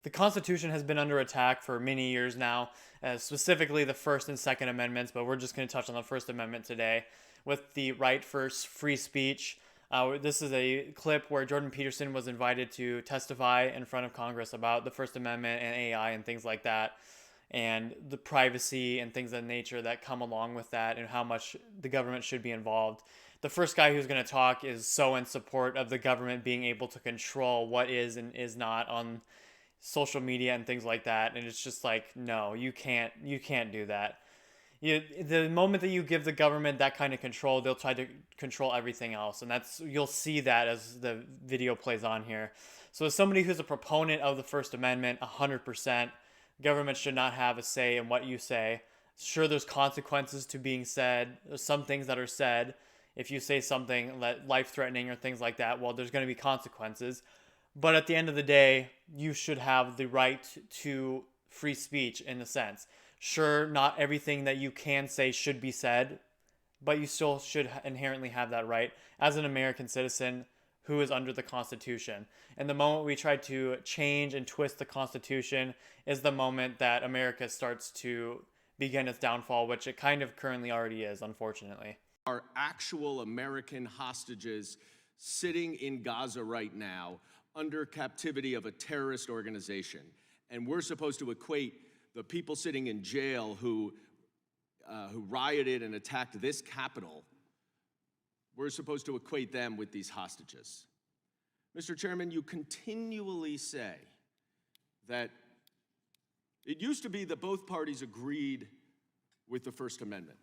The Constitution has been under attack for many years now, specifically the First and Second Amendments, but we're just going to touch on the First Amendment today with the right for free speech. This is a clip where Jordan Peterson was invited to testify in front of Congress about the First Amendment and AI and things like that, and the privacy and things of nature that come along with that, and how much the government should be involved. The first guy who's going to talk is so in support of the government being able to control what is and is not on social media and things like that, and it's just like, no, you can't do that. The moment that you give the government that kind of control, they'll try to control everything else, and that's, you'll see that as the video plays on here. So as somebody who's a proponent of the First Amendment, 100%, government should not have a say in what you say. Sure, there's consequences to being said. There's some things that are said. If you say something life-threatening or things like that, well, there's going to be consequences. But at the end of the day, you should have the right to free speech in a sense. Sure, not everything that you can say should be said, but you still should inherently have that right as an American citizen who is under the Constitution. And the moment we try to change and twist the Constitution is the moment that America starts to begin its downfall, which it kind of currently already is, unfortunately. Are actual American hostages sitting in Gaza right now under captivity of a terrorist organization. And we're supposed to equate the people sitting in jail who rioted and attacked this Capitol, we're supposed to equate them with these hostages. Mr. Chairman, you continually say that it used to be that both parties agreed with the First Amendment.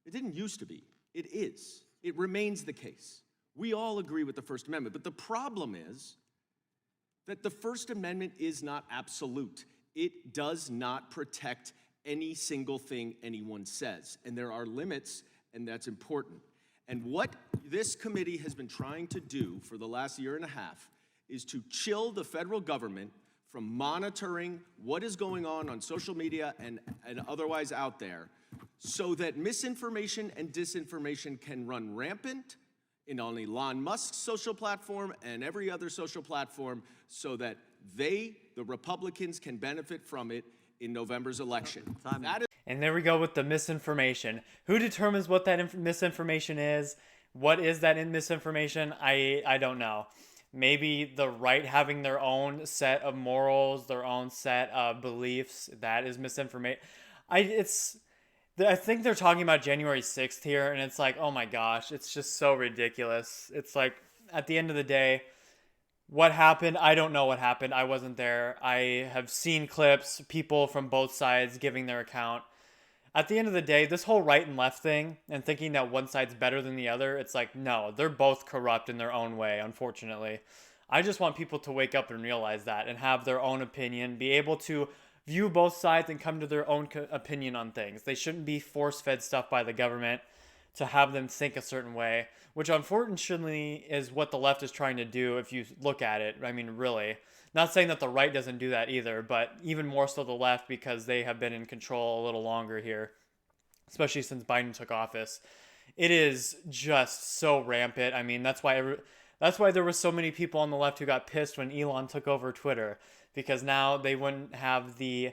It didn't used to be. It is. It remains the case. We all agree with the First Amendment, but the problem is that the First Amendment is not absolute. It does not protect any single thing anyone says, and there are limits, and that's important. And what this committee has been trying to do for the last year and a half is to chill the federal government from monitoring what is going on social media and otherwise out there, so that misinformation and disinformation can run rampant in on Elon Musk's social platform and every other social platform, so that the Republicans, can benefit from it in November's election. And there we go with the misinformation. Who determines what that misinformation is? What is that misinformation? I don't know. Maybe the right having their own set of morals, their own set of beliefs, that is misinformation. I think they're talking about January 6th here, and it's like, oh my gosh, it's just so ridiculous. It's like, at the end of the day, what happened? I don't know what happened. I wasn't there. I have seen clips, people from both sides giving their account. At the end of the day, this whole right and left thing, and thinking that one side's better than the other, it's like, no, they're both corrupt in their own way, unfortunately. I just want people to wake up and realize that, and have their own opinion, be able to view both sides and come to their own opinion on things. They shouldn't be force-fed stuff by the government to have them think a certain way, which unfortunately is what the left is trying to do if you look at it. I mean, really. Not saying that the right doesn't do that either, but even more so the left, because they have been in control a little longer here, especially since Biden took office. It is just so rampant. I mean, that's why there were so many people on the left who got pissed when Elon took over Twitter, because now they wouldn't have the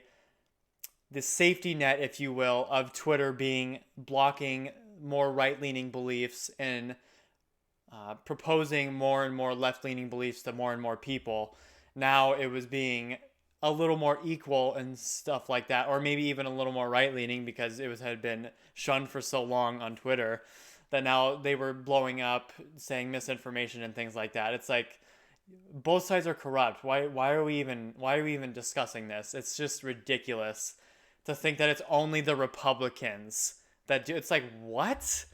safety net, if you will, of Twitter blocking more right-leaning beliefs and proposing more and more left-leaning beliefs to more and more people. Now it was being a little more equal and stuff like that, or maybe even a little more right-leaning, because had been shunned for so long on Twitter that now they were blowing up, saying misinformation and things like that. It's like, both sides are corrupt. Why are we even discussing this? It's just ridiculous to think that it's only the Republicans that do. It's like, what?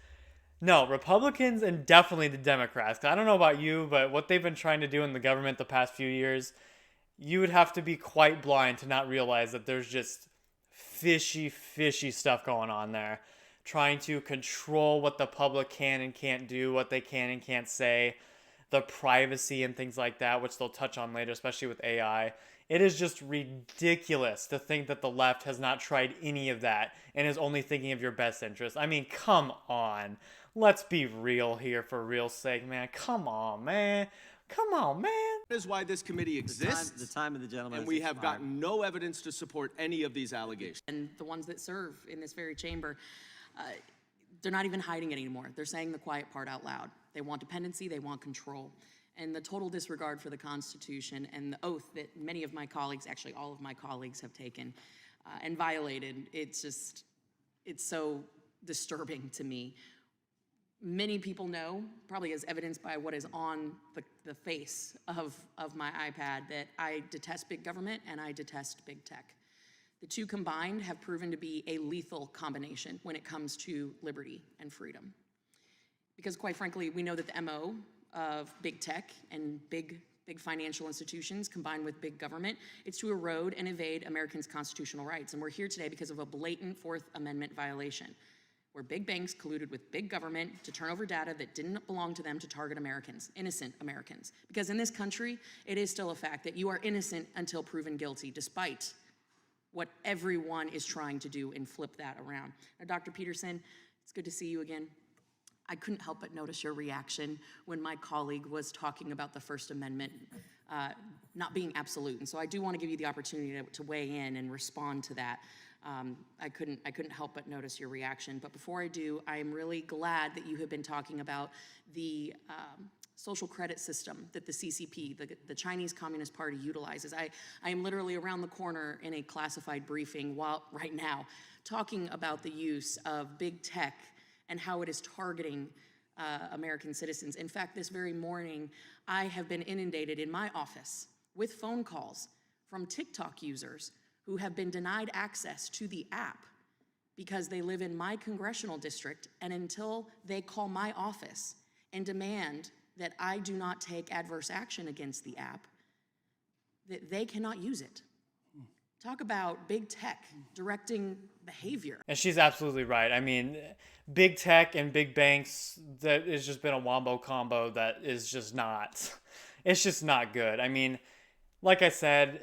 No, Republicans and definitely the Democrats. I don't know about you, but what they've been trying to do in the government the past few years, you would have to be quite blind to not realize that there's just fishy stuff going on there. Trying to control what the public can and can't do, what they can and can't say, the privacy and things like that, which they'll touch on later, especially with AI. It is just ridiculous to think that the left has not tried any of that and is only thinking of your best interest. I mean, come on. Let's be real here, for real's sake, man. Come on, man. Come on, man. That is why this committee exists. The time of the gentleman And has we have expired. gotten no evidence to support any of these allegations. And the ones that serve in this very chamber, they're not even hiding it anymore. They're saying the quiet part out loud. They want dependency, they want control. And the total disregard for the Constitution and the oath that many of my colleagues, actually all of my colleagues, have taken and violated, it's so disturbing to me. Many people know, probably as evidenced by what is on the face of my iPad, that I detest big government and I detest big tech. The two combined have proven to be a lethal combination when it comes to liberty and freedom. Because quite frankly, we know that the MO of big tech and big financial institutions combined with big government, it's to erode and evade Americans' constitutional rights. And we're here today because of a blatant Fourth Amendment violation, where big banks colluded with big government to turn over data that didn't belong to them to target Americans, innocent Americans. Because in this country, it is still a fact that you are innocent until proven guilty, despite what everyone is trying to do and flip that around. Now, Dr. Peterson, it's good to see you again. I couldn't help but notice your reaction when my colleague was talking about the First Amendment not being absolute. And so I do want to give you the opportunity to weigh in and respond to that. I couldn't help but notice your reaction. But before I do, I am really glad that you have been talking about the social credit system that the CCP, the Chinese Communist Party, utilizes. I am literally around the corner in a classified briefing right now talking about the use of big tech and how it is targeting American citizens. In fact, this very morning, I have been inundated in my office with phone calls from TikTok users who have been denied access to the app because they live in my congressional district, and until they call my office and demand that I do not take adverse action against the app, that they cannot use it. Talk about big tech directing behavior. And she's absolutely right. I mean, big tech and big banks, that has just been a wombo combo that is just not, it's just not good. I mean, like I said,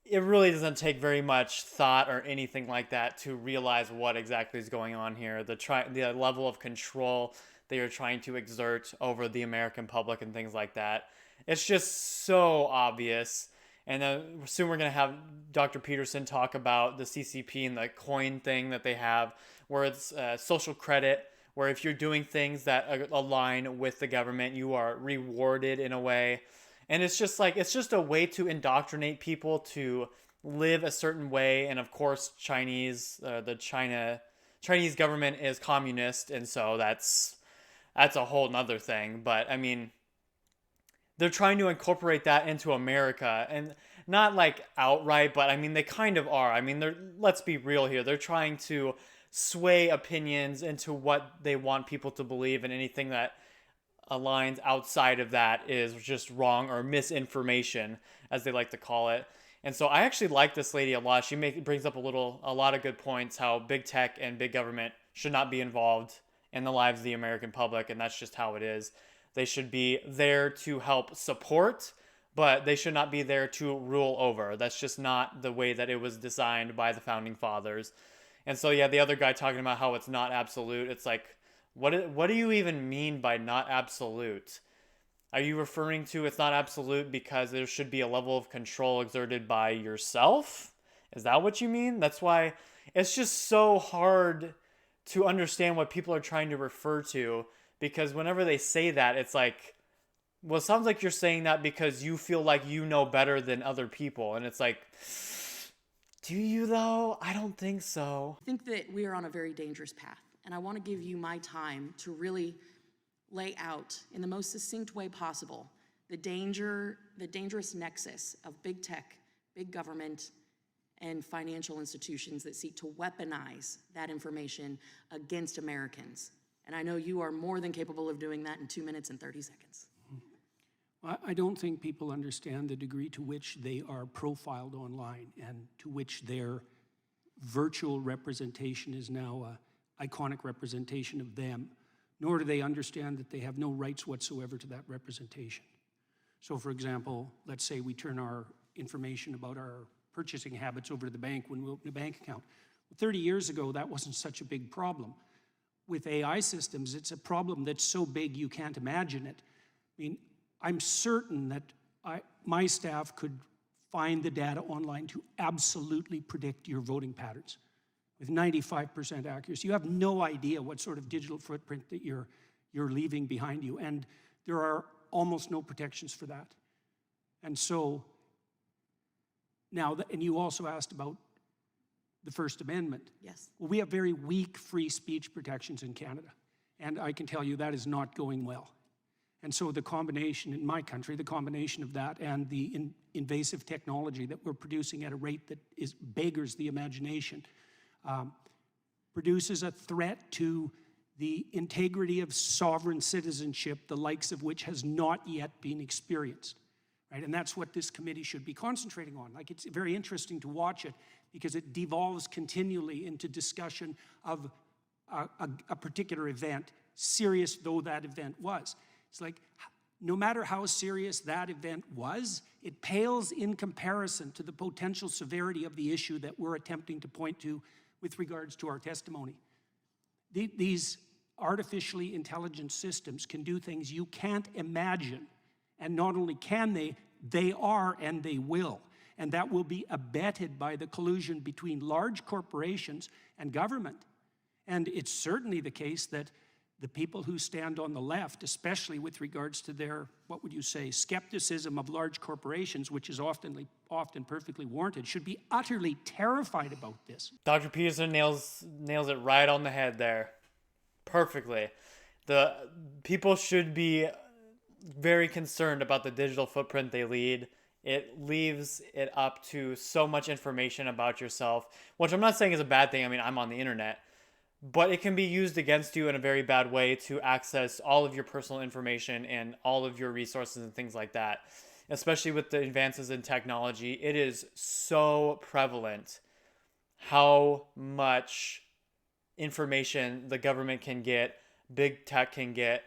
it really doesn't take very much thought or anything like that to realize what exactly is going on here. The level of control they are trying to exert over the American public and things like that. It's just so obvious. And then soon we're going to have Dr. Peterson talk about the CCP and the coin thing that they have, where it's social credit, where if you're doing things that align with the government, you are rewarded in a way. And it's just a way to indoctrinate people to live a certain way. And of course, Chinese government is communist. And so that's a whole nother thing. But I mean, they're trying to incorporate that into America, and not like outright, but I mean, they kind of are. I mean, let's be real here. They're trying to sway opinions into what they want people to believe, and anything that aligns outside of that is just wrong or misinformation, as they like to call it. And so I actually like this lady a lot. She brings up a lot of good points, how big tech and big government should not be involved in the lives of the American public, and that's just how it is. They should be there to help support, but they should not be there to rule over. That's just not the way that it was designed by the founding fathers. And so, yeah, the other guy talking about how it's not absolute, it's like, what do you even mean by not absolute? Are you referring to it's not absolute because there should be a level of control exerted by yourself? Is that what you mean? That's why it's just so hard to understand what people are trying to refer to. Because whenever they say that, it's like, well, it sounds like you're saying that because you feel like you know better than other people. And it's like, do you though? I don't think so. I think that we are on a very dangerous path. And I want to give you my time to really lay out in the most succinct way possible the dangerous nexus of big tech, big government, and financial institutions that seek to weaponize that information against Americans. And I know you are more than capable of doing that in 2 minutes and 30 seconds. I don't think people understand the degree to which they are profiled online and to which their virtual representation is now an iconic representation of them, nor do they understand that they have no rights whatsoever to that representation. So for example, let's say we turn our information about our purchasing habits over to the bank when we open a bank account. 30 years ago, that wasn't such a big problem. With AI systems, it's a problem that's so big you can't imagine it. I mean, I'm certain that my staff could find the data online to absolutely predict your voting patterns with 95% accuracy. You have no idea what sort of digital footprint that you're leaving behind you, and there are almost no protections for that. And so now, and you also asked about the First Amendment. Yes. Well, we have very weak free speech protections in Canada, and I can tell you that is not going well. And so the combination in my country, the combination of that and the invasive technology that we're producing at a rate that beggars the imagination, produces a threat to the integrity of sovereign citizenship, the likes of which has not yet been experienced. Right? And that's what this committee should be concentrating on. Like, it's very interesting to watch it because it devolves continually into discussion of a particular event, serious though that event was. It's like, no matter how serious that event was, it pales in comparison to the potential severity of the issue that we're attempting to point to with regards to our testimony. These artificially intelligent systems can do things you can't imagine. And not only can they are and they will. And that will be abetted by the collusion between large corporations and government. And it's certainly the case that the people who stand on the left, especially with regards to their, what would you say, skepticism of large corporations, which is often perfectly warranted, should be utterly terrified about this. Dr. Peterson nails it right on the head there. Perfectly. The people should be very concerned about the digital footprint they lead. It leaves it up to so much information about yourself, which I'm not saying is a bad thing. I mean, I'm on the internet. But it can be used against you in a very bad way to access all of your personal information and all of your resources and things like that. Especially with the advances in technology, it is so prevalent how much information the government can get, big tech can get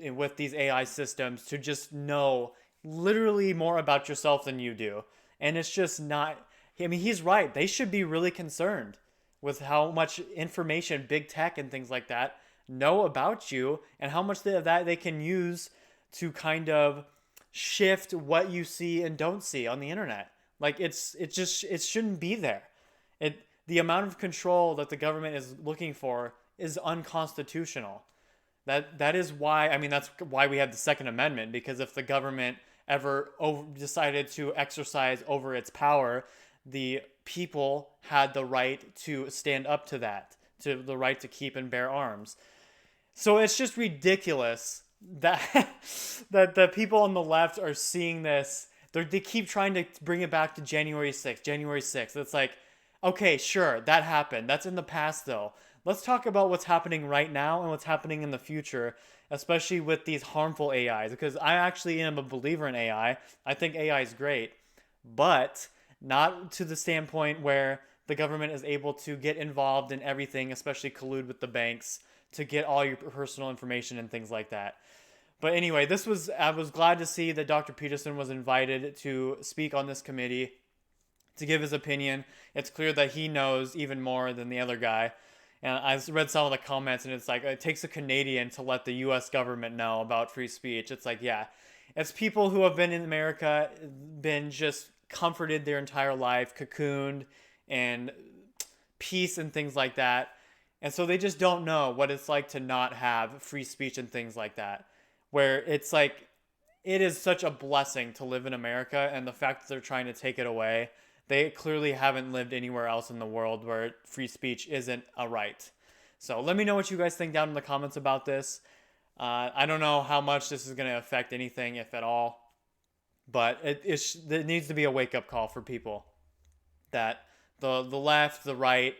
with these AI systems to just know literally more about yourself than you do. And it's just not, I mean, he's right. They should be really concerned with how much information big tech and things like that know about you and how much of that they can use to kind of shift what you see and don't see on the internet. Like, it shouldn't be there. The amount of control that the government is looking for is unconstitutional. That is why, I mean, that's why we have the Second Amendment, because if the government ever decided to exercise over its power, the people had the right to stand up to that, to the right to keep and bear arms. So it's just ridiculous that that the people on the left are seeing this. They keep trying to bring it back to January 6th, January 6th. It's like, okay, sure, that happened. That's in the past, though. Let's talk about what's happening right now and what's happening in the future, especially with these harmful AIs, because I actually am a believer in AI. I think AI is great, but not to the standpoint where the government is able to get involved in everything, especially collude with the banks to get all your personal information and things like that. But anyway, I was glad to see that Dr. Peterson was invited to speak on this committee to give his opinion. It's clear that he knows even more than the other guy. And I read some of the comments, and it's like, it takes a Canadian to let the U.S. government know about free speech. It's like, yeah, it's people who have been in America, been just comforted their entire life, cocooned, and peace and things like that. And so they just don't know what it's like to not have free speech and things like that. Where it's like, it is such a blessing to live in America, and the fact that they're trying to take it away, they clearly haven't lived anywhere else in the world where free speech isn't a right. So let me know what you guys think down in the comments about this. I don't know how much this is going to affect anything, if at all. But it needs to be a wake-up call for people. That the left, the right,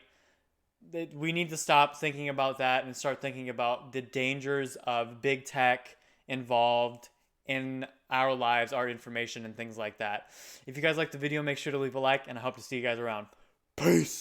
we need to stop thinking about that and start thinking about the dangers of big tech involved in our lives, our information, and things like that. If you guys liked the video, make sure to leave a like, and I hope to see you guys around. Peace!